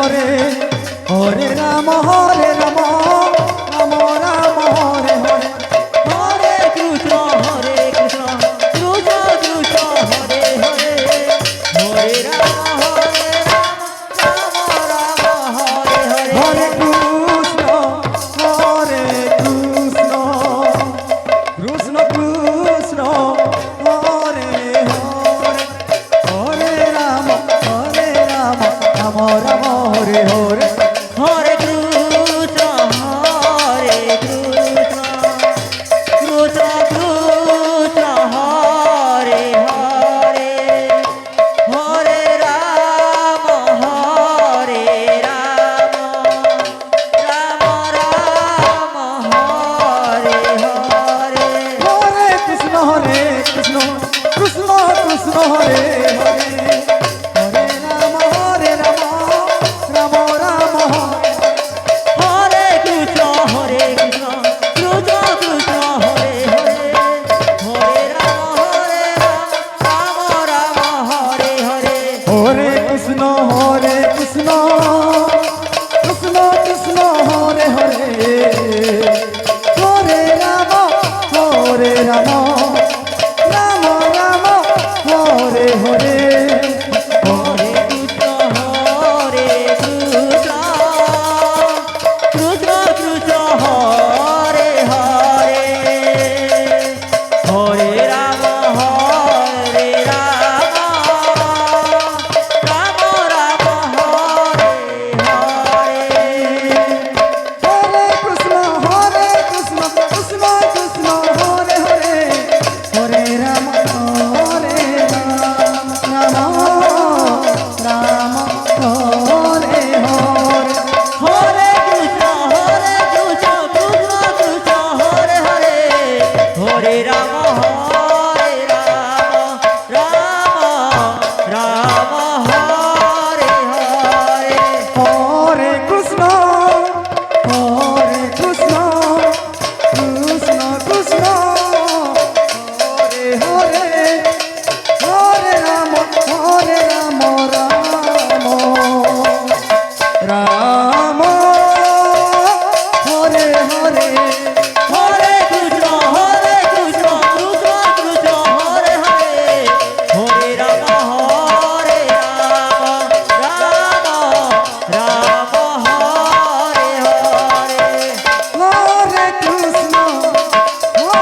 Hare Hare Ram Ram Ram Hare Hare Hare Krishna Krishna Krishna Hare Hare Hare Ram Ram Hare Hare Hare Krishna Krishna Krishna Hare Hare Hare Ram Ram Ram Hare Hare Hare Krishna Krishna Krishna Hare Hare Hare Ram Ram Ram Hare Hare Hare Krishna Krishna Krishna Hare Hare Hare Ram Ram Ram Hare Hare Krishna Krishna Krishna Hare Hare Hare Ram Ram Hare Hare Hare Krishna Krishna Krishna Krishna Hare Hare Hare Ram Ram Ram Ram Hare Hare Hare Krishna Krishna Krishna Hare Hare Hare Ram Ram Ram Hare Hare Hare Krishna Krishna Krishna Hare Hare Hare Ram Ram Ram Hare Hare Hare Krishna Krishna Krishna Hare Hare Hare Ram Ram Hare Hare Hare Krishna Krishna Krishna Hare Hare Hare Ram Ram Hare Hare Hare Krishna Krishna Krishna Hare Hare Hare Ram Ram Hare Hare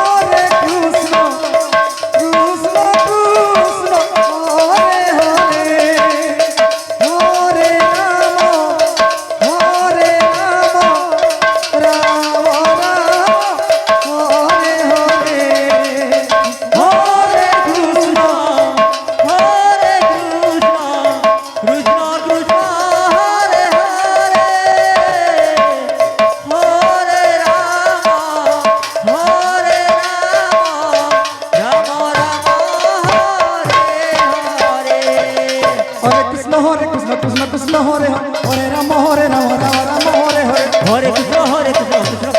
Hare Krishna Krishna Krishna Hare Hare Hare Ram Ram Hare Hare Hare Krishna Krishna Krishna Hare Hare Hare Ram Ram Hare Hare Hare Krishna Krishna Krishna Hare Hare Hare Ram Ram Ram Hare Hare Hare Krishna Krishna